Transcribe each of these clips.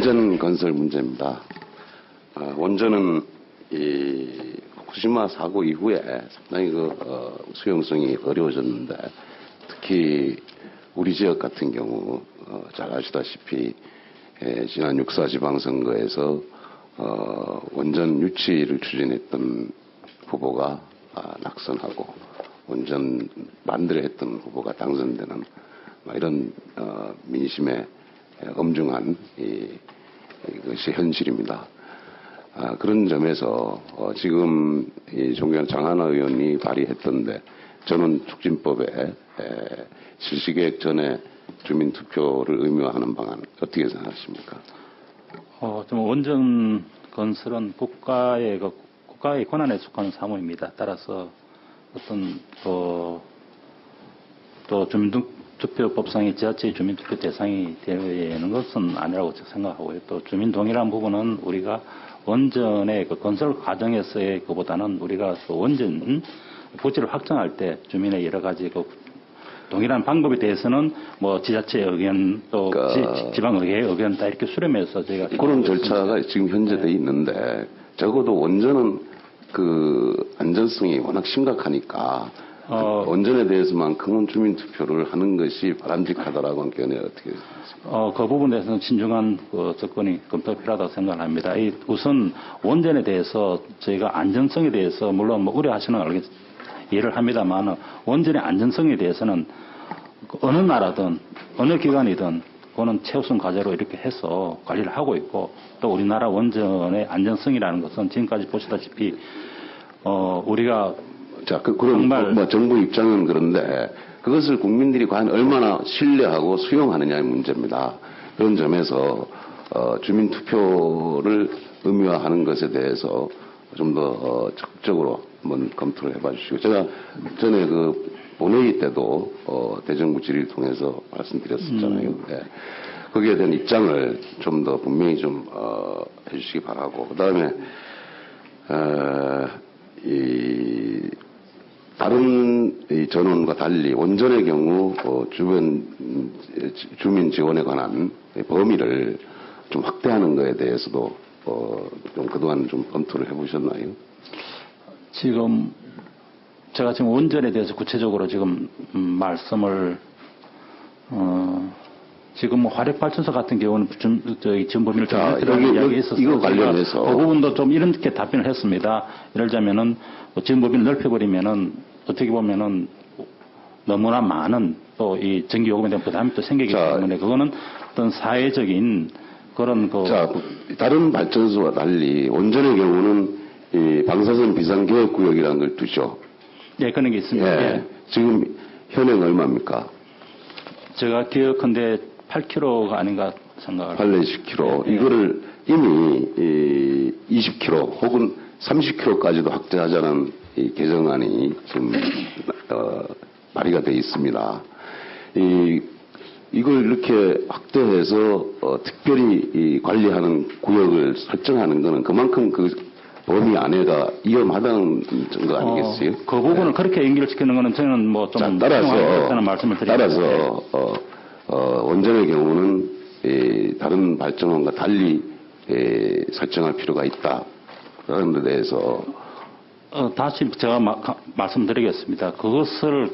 원전 건설 문제입니다. 원전은 이 후쿠시마 사고 이후에 상당히 수용성이 어려워졌는데, 특히 우리 지역 같은 경우 잘 아시다시피 지난 6.4 지방선거에서 원전 유치를 추진했던 후보가 낙선하고 원전 반대를 했던 후보가 당선되는 이런 민심의 엄중한 이것이 현실입니다. 그런 점에서 지금 이 존경하는 장하나 의원이 발의했던데 전원촉진법에 실시계획 전에 주민투표를 의무화하는 방안 어떻게 생각하십니까? 좀 원전 건설은 국가의 권한에 속하는 사무입니다. 따라서 어떤 또 주민투표법상의 지자체의 주민투표 대상이 되는 것은 아니라고 생각하고요. 또 주민동의라는 부분은 우리가 원전의 건설 과정에서의 것보다는 우리가 원전 부지를 확정할 때 주민의 여러 가지 동일한 방법에 대해서는 뭐 지자체 의견 또 지방의회의 의견 다 이렇게 수렴해서 저희가 그런 절차가 지금 현재 돼 있는데, 적어도 원전은 안전성이 워낙 심각하니까 원전에 대해서만큼은 주민투표를 하는 것이 바람직하다라고 하는 견해 어떻게 생각하십니까? 그 부분에 대해서는 신중한 접근이 검토가 필요하다고 생각합니다. 우선 원전에 대해서 저희가 안전성에 대해서 물론 우려하시는 걸 이해를 합니다만, 원전의 안전성에 대해서는 어느 나라든 어느 기관이든 그거는 최우선 과제로 이렇게 해서 관리를 하고 있고, 또 우리나라 원전의 안전성이라는 것은 지금까지 보시다시피 우리가 그럼 정부 입장은 그런데 그것을 국민들이 과연 얼마나 신뢰하고 수용하느냐의 문제입니다. 그런 점에서 주민투표를 의무화하는 것에 대해서 좀 더 적극적으로 한번 검토를 해봐 주시고, 제가 전에 본회의 때도 대정부 질의를 통해서 말씀드렸었잖아요. 네. 거기에 대한 입장을 좀 더 분명히 좀 해주시기 바라고, 그다음에 다른 전원과 달리 원전의 경우 주민 지원에 관한 범위를 좀 확대하는 것에 대해서도 좀 그동안 좀 검토를 해보셨나요? 제가 지금 원전에 대해서 구체적으로 지금 말씀을 지금 화력발전소 같은 경우는 지원 범위를 좀 이야기에 있어서 이거 관련해서 그 부분도 좀 이렇게 답변을 했습니다. 예를 들자면은 지원 범위를 넓혀버리면은 어떻게 보면은 너무나 많은 또 이 전기 요금에 대한 부담이 또 생기기 때문에 그거는 어떤 사회적인 그런 다른 발전소와 달리 원전의 경우는 이 방사선 비상계획구역이라는 걸 두죠. 예, 그런 게 있습니다. 예. 지금 현행 얼마입니까? 제가 기억한데 8km가 아닌가 생각을. 10km. 이거를 이미 20km 혹은 30km까지도 확대하자는 이 개정안이 지금 발의가 되어 있습니다. 이걸 이렇게 확대해서 특별히 관리하는 구역을 설정하는 것은 그만큼 범위 안에가 위험하다는 거 아니겠어요? 그 부분을 그렇게 연결시키는 것은 저는 좀 따라서 말씀을 드립니다. 따라서 원전의 경우는 다른 발전원과 달리 설정할 필요가 있다. 그런 데 대해서 다시 제가 말씀드리겠습니다. 그것을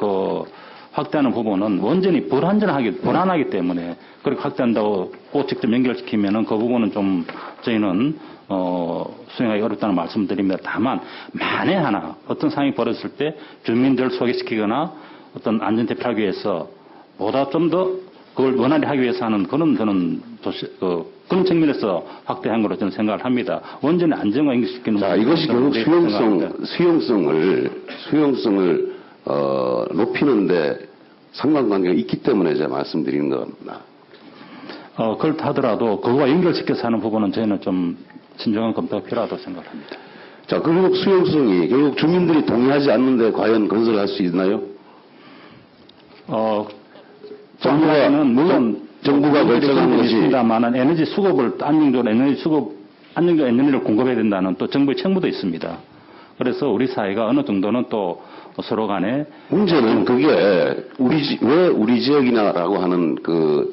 확대하는 부분은 원전이 불안하기 때문에 그렇게 확대한다고 꼭 직접 연결시키면은 그 부분은 좀 저희는 수행하기 어렵다는 말씀드립니다. 다만 만에 하나 어떤 상황이 벌어졌을 때 주민들을 소개시키거나 어떤 안전대피를 하기 위해서 보다 좀 더 그걸 원활히 하기 위해서 하는 그런 그런 측면에서 확대한 걸로 저는 생각을 합니다. 원전의 안정화 연결시키는 이것이 결국 수용성을 높이는데 상관관계가 있기 때문에 제가 말씀드리는 겁니다. 그렇다 하더라도 그거와 연결시켜서 하는 부분은 저희는 좀 신중한 검토가 필요하다고 생각합니다. 결국 수용성이 결국 주민들이 동의하지 않는데 과연 건설할 수 있나요? 정부가 결정한 것이 있습니다만은 에너지 수급을 안정적으로 에너지를 공급해야 된다는 또 정부의 책무도 있습니다. 그래서 우리 사회가 어느 정도는 또 서로 간에 문제는 그게 왜 우리 지역이냐라고 하는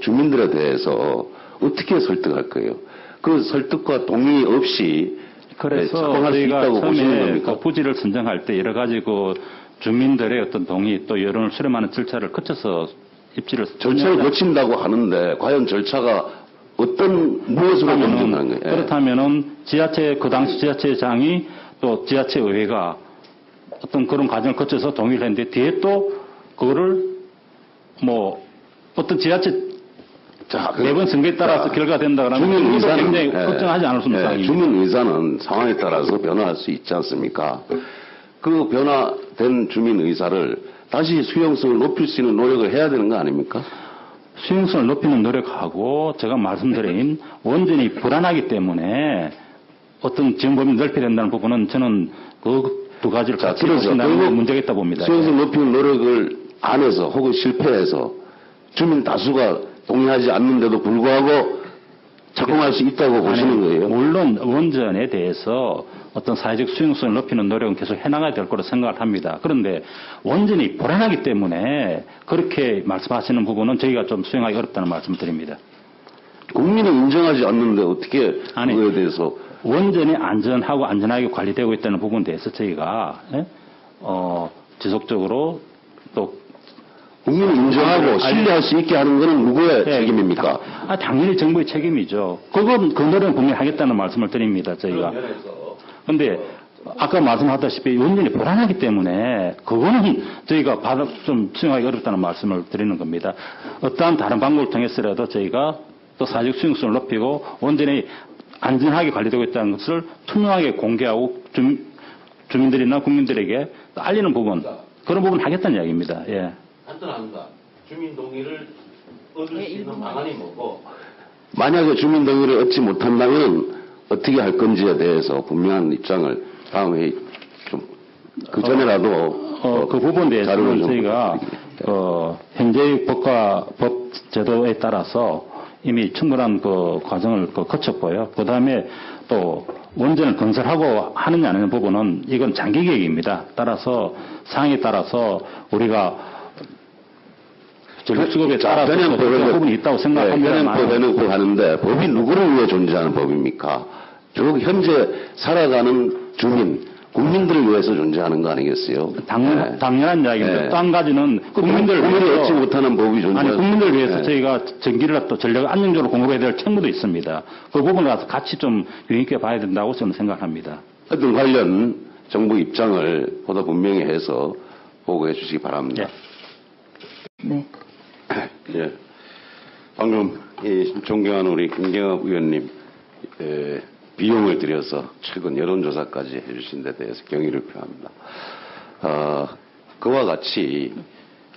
주민들에 대해서 어떻게 설득할 거예요? 그 설득과 동의 없이 그래서 착공할 수 저희가 있다고 보시는 처음에 겁니까? 그 부지를 선정할 때 여러 가지 그 주민들의 어떤 동의 또 여론을 수렴하는 절차를 거쳐서 입지를 절차를 거친다고 하는데 과연 절차가 어떤 무엇으로 검증하는 거예요? 예. 그렇다면은 그 당시 지자체장이 또 지자체의회가 어떤 그런 과정을 거쳐서 동의를 했는데 뒤에 또 그거를 뭐 어떤 지자체 자, 매번 선거에 따라서 자, 결과가 된다 그러면 주민 의사는 굉장히 예, 걱정하지 않을 수 있는 상황입니다. 주민 의사는 상황에 따라서 변화할 수 있지 않습니까? 그 변화된 주민 의사를 다시 수용성을 높일 수 있는 노력을 해야 되는 거 아닙니까? 수용성을 높이는 노력하고 제가 말씀드린 원전이 불안하기 때문에 어떤 지원 범위를 넓혀야 된다는 부분은 저는 그 두 가지를 같이 보신다는 게 문제가 있다고 봅니다. 수용성 높이는 노력을 안 해서 혹은 실패해서 주민 다수가 동의하지 않는데도 불구하고 착공할 수 있다고 보시는 거예요? 물론 원전에 대해서 어떤 사회적 수용성을 높이는 노력은 계속 해나가야 될 거로 생각을 합니다. 그런데 원전이 불안하기 때문에 그렇게 말씀하시는 부분은 저희가 좀 수용하기 어렵다는 말씀을 드립니다. 국민이 인정하지 않는데 어떻게 아니, 그거에 대해서 원전이 안전하고 안전하게 관리되고 있다는 부분에 대해서 저희가 지속적으로 또 국민이 인정하고 신뢰할 수 있게 하는 것은 누구의 네, 책임입니까? 당연히 정부의 책임이죠. 그 노력은 분명히 하겠다는 말씀을 드립니다, 저희가. 근데 아까 말씀하다시피 원전이 불안하기 때문에 그거는 저희가 좀 수용하기 어렵다는 말씀을 드리는 겁니다. 어떠한 다른 방법을 통해서라도 저희가 또 사회적 수용성을 높이고 원전이 안전하게 관리되고 있다는 것을 투명하게 공개하고 주민들이나 국민들에게 알리는 부분, 그런 부분 하겠다는 이야기입니다. 예. 간단합니다. 주민 동의를 얻을 수 있는 방안이 뭐고, 만약에 주민 동의를 얻지 못한다면 어떻게 할 건지에 대해서 분명한 입장을 다음 회의 좀 그 전에라도 그 부분에 대해서는 저희가 부탁드리겠습니다. 현재의 법과 법 제도에 따라서 이미 충분한 그 과정을 거쳤고요. 그 다음에 또 원전을 건설하고 하느냐 안 하는 부분은 이건 장기 계획입니다. 따라서 상황에 따라서 우리가 전력수급에 따라서 그런 부분이 있다고 생각합니다. 변형법 하는데 법이 누구를 위해 존재하는 법입니까? 즉 현재 살아가는 주민, 국민들을 위해서 존재하는 거 아니겠어요? 당연한 이야기입니다. 또 한 가지는 국민들을 얻지 못하는 법이 존재하는. 아니, 국민들을 위해서 저희가 전기를 또 전력을 안정적으로 공급해야 될 책무도 있습니다. 그 부분을 가서 같이 좀 유의 있게 봐야 된다고 저는 생각합니다. 하여튼 관련 정부 입장을 보다 분명히 해서 보고해 주시기 바랍니다. 네. 예. 방금 이 존경하는 우리 김경엽 의원님 비용을 들여서 최근 여론조사까지 해주신 데 대해서 경의를 표합니다. 그와 같이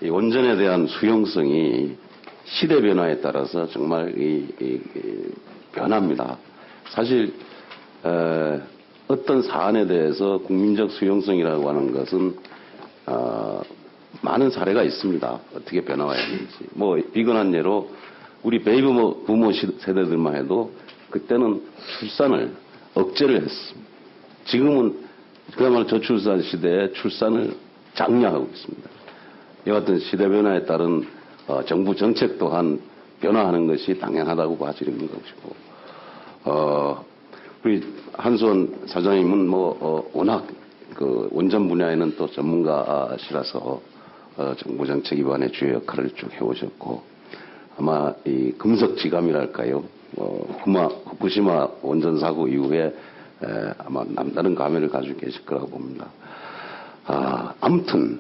이 원전에 대한 수용성이 시대 변화에 따라서 정말 변합니다. 사실 어떤 사안에 대해서 국민적 수용성이라고 하는 것은 많은 사례가 있습니다. 어떻게 변화해야 하는지. 뭐 비근한 예로 우리 베이비 부모 세대들만 해도 그때는 출산을 억제를 했습니다. 지금은 그야말로 저출산 시대에 출산을 장려하고 있습니다. 이와 같은 시대 변화에 따른 정부 정책 또한 변화하는 것이 당연하다고 봐지는 것이고, 우리 한수원 사장님은 워낙 그 원전 분야에는 또 전문가시라서 정부 정책 입안의 주요 역할을 쭉 해오셨고, 아마 이 금석지감이랄까요, 후쿠시마 원전 사고 이후에 아마 남다른 감회를 가지고 계실 거라고 봅니다. 아무튼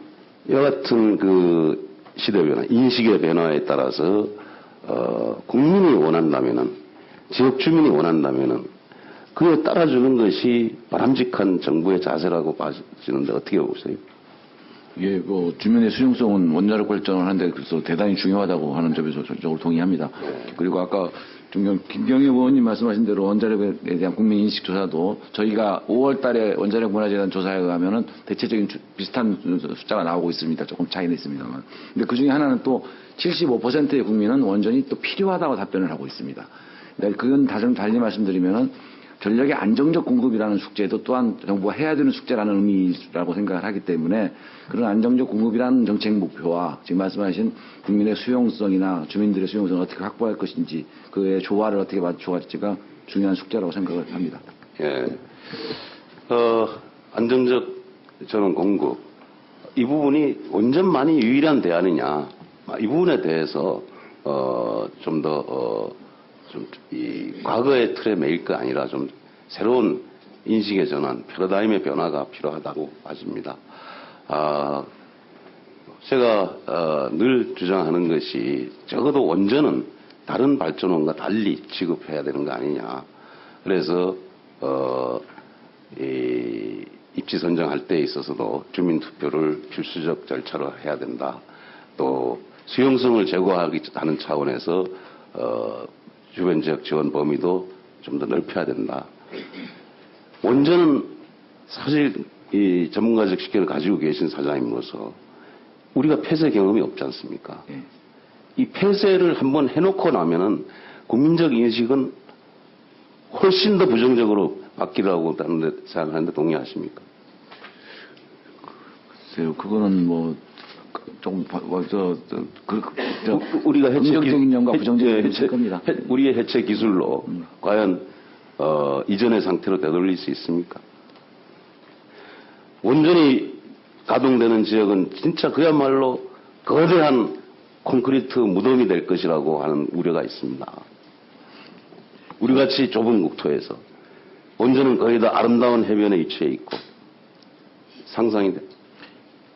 이와 같은 그 시대 변화, 인식의 변화에 따라서 국민이 원한다면은, 지역 주민이 원한다면은 그에 따라주는 것이 바람직한 정부의 자세라고 봐지는데 어떻게 보세요? 예, 주민의 수용성은 원자력 발전을 하는데 그래서 대단히 중요하다고 하는 점에서 전적으로 동의합니다. 그리고 아까 김경엽 의원님 말씀하신 대로 원자력에 대한 국민 인식 조사도 저희가 5월 달에 원자력 문화재단 조사에 의하면은 대체적인 비슷한 숫자가 나오고 있습니다. 조금 차이는 있습니다만. 근데 그 중에 하나는 또 75%의 국민은 원전이 또 필요하다고 답변을 하고 있습니다. 그러니까 그건 달리 말씀드리면은 전력의 안정적 공급이라는 숙제도 또한 정부가 해야 되는 숙제라는 의미라고 생각을 하기 때문에 그런 안정적 공급이라는 정책 목표와 지금 말씀하신 국민의 수용성이나 주민들의 수용성을 어떻게 확보할 것인지 그의 조화를 어떻게 맞춰갈지가 중요한 숙제라고 생각을 합니다. 예. 안정적 저는 공급. 이 부분이 원전만이 유일한 대안이냐. 이 부분에 대해서, 좀 더, 이 과거의 틀에 매일 거 아니라 좀 새로운 인식의 전환, 패러다임의 변화가 필요하다고 봐집니다. 제가 늘 주장하는 것이 적어도 원전은 다른 발전원과 달리 취급해야 되는 거 아니냐. 그래서 이 입지 선정할 때 있어서도 주민투표를 필수적 절차로 해야 된다. 또 수용성을 제고하는 차원에서 주변 지역 지원 범위도 좀 더 넓혀야 된다. 원전은 사실 이 전문가적 식견을 가지고 계신 사장님으로서 우리가 폐쇄 경험이 없지 않습니까? 예. 이 폐쇄를 한번 해놓고 나면은 국민적 인식은 훨씬 더 부정적으로 바뀌라고 생각하는데 동의하십니까? 글쎄요, 그거는 뭐, 조금, 우리가 긍정적인 점과 부정적인 점이 해체, 있을 겁니다. 우리의 해체 기술로 과연 이전의 상태로 되돌릴 수 있습니까? 원전이 가동되는 지역은 진짜 그야말로 거대한 콘크리트 무덤이 될 것이라고 하는 우려가 있습니다. 우리같이 좁은 국토에서 원전은 거의 다 아름다운 해변에 위치해 있고 상상이 돼.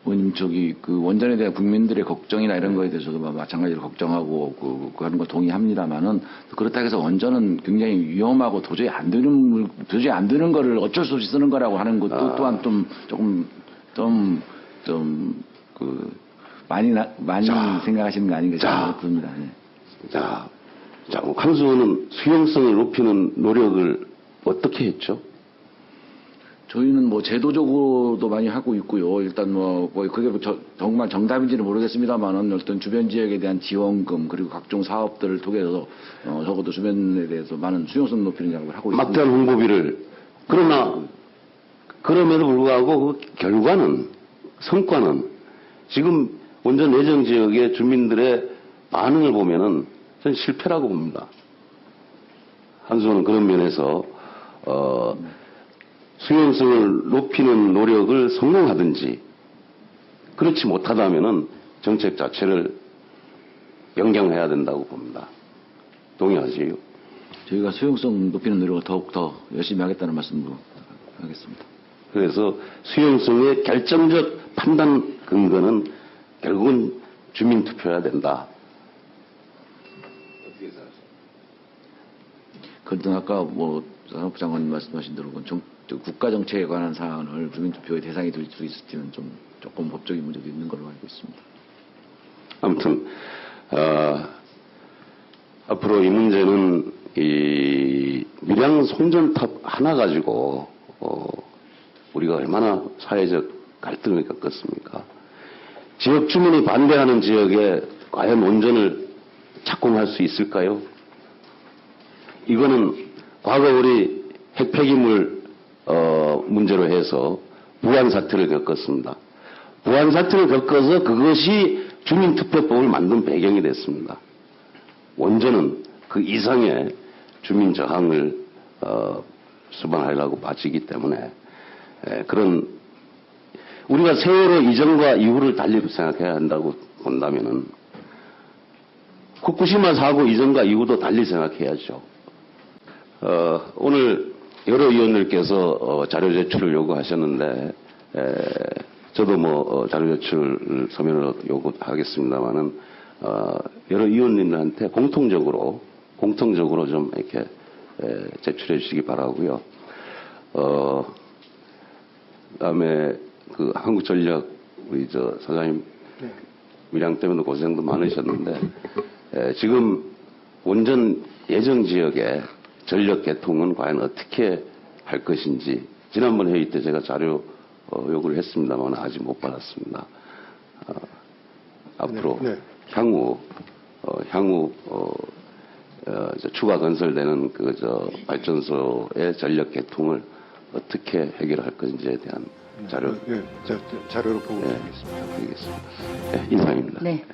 의원님, 그 원전에 대한 국민들의 걱정이나 이런 거에 대해서도 마찬가지로 걱정하고 하는 거 동의합니다만은 그렇다고 해서 원전은 굉장히 위험하고 도저히 안 되는 거를 어쩔 수 없이 쓰는 거라고 하는 것도 또한 많이 생각하시는 거 아닌가 싶습니다. 예. 자, 황수원은 수용성을 높이는 노력을 어떻게 했죠? 저희는 뭐 제도적으로도 많이 하고 있고요. 일단 그게 정말 정답인지는 모르겠습니다만은 어떤 주변 지역에 대한 지원금 그리고 각종 사업들을 통해서 적어도 주변에 대해서 많은 수용성 높이는 작업을 하고 있습니다. 막대한 홍보비를. 그러나 그럼에도 불구하고 그 결과는 성과는 지금 원전 예정 지역의 주민들의 반응을 보면은 저는 실패라고 봅니다. 한수원은 그런 면에서 수용성을 높이는 노력을 성공하든지 그렇지 못하다면은 정책 자체를 변경해야 된다고 봅니다. 동의하세요? 저희가 수용성 높이는 노력을 더욱더 열심히 하겠다는 말씀도 하겠습니다. 그래서 수용성의 결정적 판단 근거는 결국은 주민투표여야 된다. 어떻게 생각하세요? 그건 아까 산업부 장관님 말씀하신 대로 국가 정책에 관한 사안을 주민투표의 대상이 될 수 있을지는 조금 법적인 문제도 있는 걸로 알고 있습니다. 아무튼 앞으로 이 문제는 이 밀양 송전탑 하나 가지고 우리가 얼마나 사회적 갈등을 겪었습니까? 지역 주민이 반대하는 지역에 과연 원전을 착공할 수 있을까요? 이거는 과거 우리 핵폐기물 문제로 해서 부안 사태를 겪었습니다. 부안 사태를 겪어서 그것이 주민투표법을 만든 배경이 됐습니다. 원전은 그 이상의 주민 저항을 수반하려고 바치기 때문에 그런 우리가 세월호 이전과 이후를 달리 생각해야 한다고 본다면은 후쿠시마 사고 이전과 이후도 달리 생각해야죠. 오늘 여러 의원들께서 자료 제출을 요구하셨는데 저도 자료 제출 서면으로 요구하겠습니다만은 여러 의원님들한테 공통적으로 좀 이렇게 제출해 주시기 바라고요. 그다음에 그 한국전력 우리 사장님 밀양 때문에 고생도 많으셨는데 지금 원전 예정 지역에 전력 개통은 과연 어떻게 할 것인지 지난번 회의 때 제가 자료 요구를 했습니다만 아직 못 받았습니다. 앞으로 향후 추가 건설되는 발전소의 전력 개통을 어떻게 해결할 것인지에 대한 자료 자료로 보고 드리겠습니다. 드리겠습니다. 이상입니다. 네.